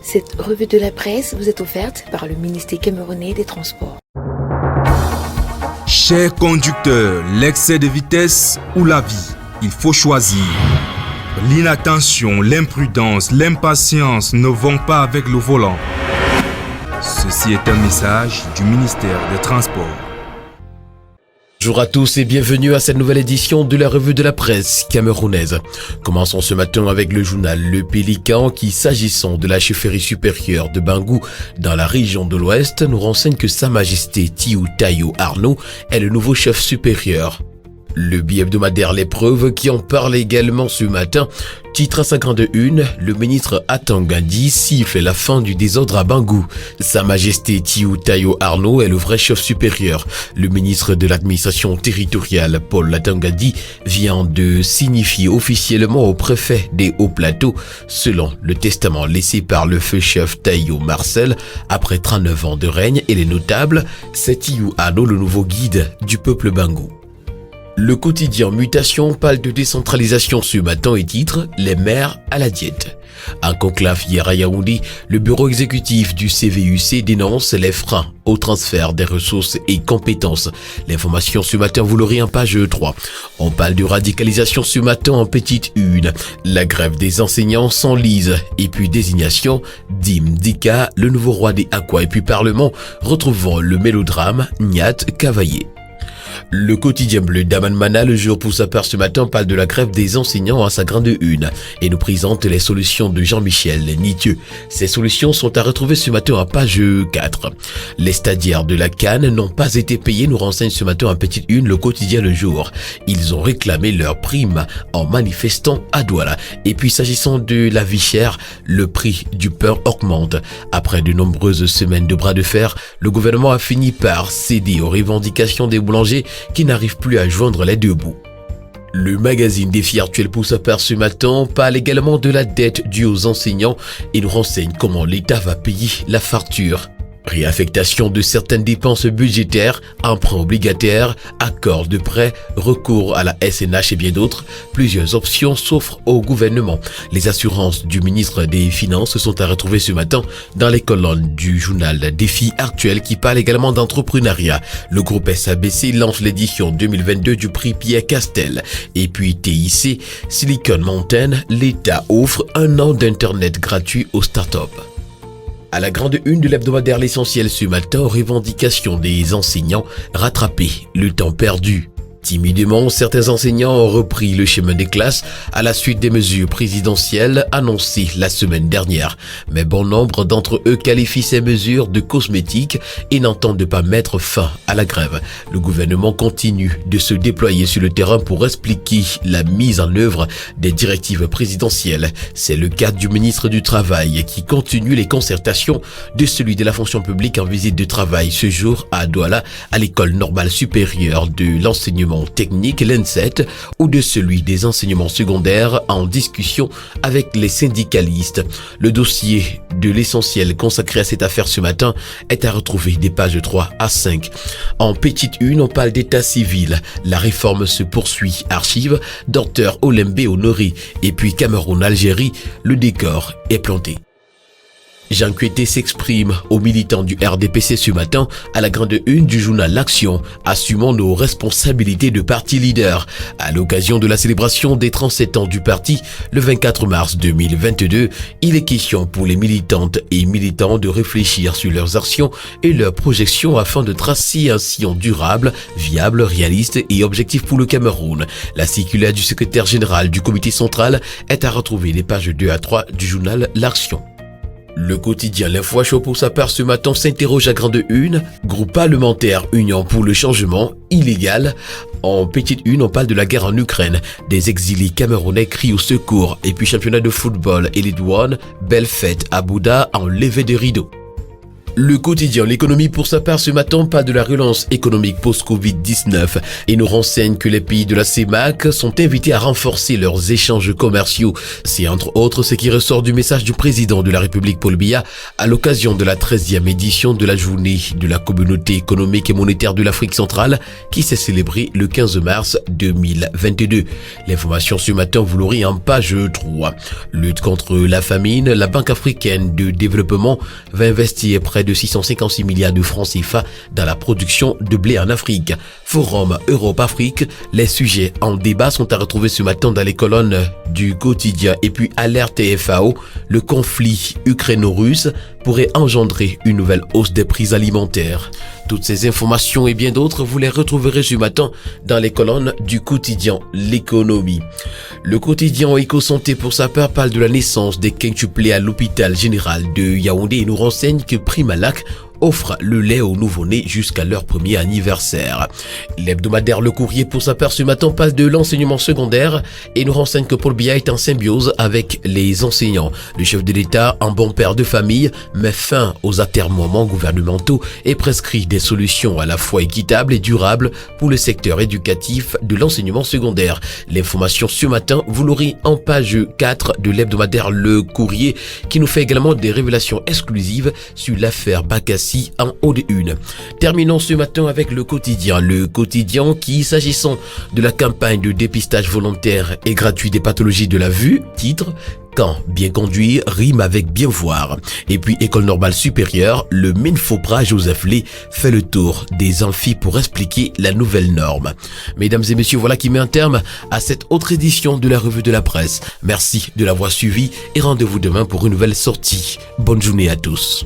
Cette revue de la presse vous est offerte par le ministère camerounais des Transports. Chers conducteurs, l'excès de vitesse ou la vie, il faut choisir. L'inattention, l'imprudence, l'impatience ne vont pas avec le volant. Ceci est un message du ministère des Transports. Bonjour à tous et bienvenue à cette nouvelle édition de la revue de la presse camerounaise. Commençons ce matin avec le journal Le Pélican qui, s'agissant de la chefferie supérieure de Bangou dans la région de l'Ouest, nous renseigne que Sa Majesté Tiou Tayo Arnaud est le nouveau chef supérieur. Le bi-hebdomadaire L'épreuve qui en parle également ce matin titre à sa grande une, le ministre Atangandi siffle la fin du désordre à Bangou. Sa Majesté Tiou Tayo Arnaud est le vrai chef supérieur. Le ministre de l'administration territoriale Paul Atangandi vient de signifier officiellement au préfet des Hauts-Plateaux, selon le testament laissé par le feu chef Tayo Marcel après 39 ans de règne et les notables, c'est Tiou Arnaud le nouveau guide du peuple Bangou. Le quotidien Mutation parle de décentralisation ce matin et titre « Les maires à la diète ». En conclave hier à Yaoundé, le bureau exécutif du CVUC dénonce les freins au transfert des ressources et compétences. L'information ce matin, vous l'aurez en page 3. On parle de radicalisation ce matin en petite une. La grève des enseignants s'enlise et puis désignation d'Im Dika, le nouveau roi des Aquas et puis Parlement, retrouvant le mélodrame Nyat Cavaillé. Le quotidien bleu d'Aman Mana, le jour pour sa part ce matin, parle de la grève des enseignants à sa grande une et nous présente les solutions de Jean-Michel Nitieux. Ces solutions sont à retrouver ce matin à page 4. Les stagiaires de la CAN n'ont pas été payés, nous renseigne ce matin en petite une le quotidien Le Jour. Ils ont réclamé leur prime en manifestant à Douala. Et puis s'agissant de la vie chère, le prix du pain augmente. Après de nombreuses semaines de bras de fer, le gouvernement a fini par céder aux revendications des boulangers qui n'arrivent plus à joindre les deux bouts. Le magazine Défi Actuel pour sa part ce matin parle également de la dette due aux enseignants et nous renseigne comment l'État va payer la facture. Réaffectation de certaines dépenses budgétaires, emprunt obligataire, accord de prêt, recours à la SNH et bien d'autres. Plusieurs options s'offrent au gouvernement. Les assurances du ministre des Finances sont à retrouver ce matin dans les colonnes du journal Défi Actuel qui parle également d'entrepreneuriat. Le groupe SABC lance l'édition 2022 du prix Pierre Castel. Et puis TIC, Silicon Mountain, l'État offre 1 an d'internet gratuit aux startups. À la grande une de l'hebdomadaire L'Essentiel ce matin, revendication des enseignants, rattraper le temps perdu. Timidement, certains enseignants ont repris le chemin des classes à la suite des mesures présidentielles annoncées la semaine dernière. Mais bon nombre d'entre eux qualifient ces mesures de cosmétiques et n'entendent pas mettre fin à la grève. Le gouvernement continue de se déployer sur le terrain pour expliquer la mise en œuvre des directives présidentielles. C'est le cas du ministre du Travail qui continue les concertations de celui de la fonction publique en visite de travail ce jour à Douala, à l'école normale supérieure de l'enseignement technique, l'ENSET, ou de celui des enseignements secondaires en discussion avec les syndicalistes. Le dossier de L'Essentiel consacré à cette affaire ce matin est à retrouver des pages 3 à 5. En petite une, on parle d'état civil. La réforme se poursuit. Archive, Dr Olembe Honoré. Et puis Cameroun-Algérie, le décor est planté. Jean Kouété s'exprime aux militants du RDPC ce matin à la grande une du journal L'Action, assumant nos responsabilités de parti leader. À l'occasion de la célébration des 37 ans du parti, le 24 mars 2022, il est question pour les militantes et militants de réfléchir sur leurs actions et leurs projections afin de tracer un sillon durable, viable, réaliste et objectif pour le Cameroun. La circulaire du secrétaire général du comité central est à retrouver les pages 2 à 3 du journal L'Action. Le quotidien L'Info Show pour sa part ce matin s'interroge à grande une. Groupe parlementaire Union pour le changement, illégal. En petite une, on parle de la guerre en Ukraine. Des exilés camerounais crient au secours. Et puis championnat de football et les douanes, belle fête à Bouddha en levée de rideau. Le quotidien L'économie pour sa part ce matin parle de la relance économique post-Covid-19 et nous renseigne que les pays de la CEMAC sont invités à renforcer leurs échanges commerciaux. C'est entre autres ce qui ressort du message du président de la République Paul Biya à l'occasion de la 13e édition de la journée de la communauté économique et monétaire de l'Afrique centrale qui s'est célébrée le 15 mars 2022. L'information ce matin vous l'aurez en page 3. Lutte contre la famine, la Banque africaine de développement va investir près de 656 milliards de francs CFA dans la production de blé en Afrique. Forum Europe-Afrique, les sujets en débat sont à retrouver ce matin dans les colonnes du quotidien. Et puis alerte FAO, le conflit ukraino-russe pourrait engendrer une nouvelle hausse des prix alimentaires. Toutes ces informations et bien d'autres, vous les retrouverez ce matin dans les colonnes du quotidien L'économie. Le quotidien Éco-Santé pour sa part parle de la naissance des quintuplés à l'hôpital général de Yaoundé et nous renseigne que Primalac offre le lait aux nouveau-nés jusqu'à leur premier anniversaire. L'hebdomadaire Le Courrier pour sa part ce matin parle de l'enseignement secondaire et nous renseigne que Paul Biya est en symbiose avec les enseignants. Le chef de l'État, un bon père de famille, met fin aux atermoiements gouvernementaux et prescrit des solutions à la fois équitables et durables pour le secteur éducatif de l'enseignement secondaire. L'information ce matin, vous l'aurez en page 4 de l'hebdomadaire Le Courrier qui nous fait également des révélations exclusives sur l'affaire Bakassi en haut de une. Terminons ce matin avec le quotidien qui, s'agissant de la campagne de dépistage volontaire et gratuit des pathologies de la vue, titre quand bien conduire rime avec bien voir. Et puis École normale supérieure, le Minfopra Joseph Lé fait le tour des amphis pour expliquer la nouvelle norme. Mesdames et messieurs, voilà qui met un terme à cette autre édition de la revue de la presse. Merci de l'avoir suivi et rendez-vous demain pour une nouvelle sortie. Bonne journée à tous.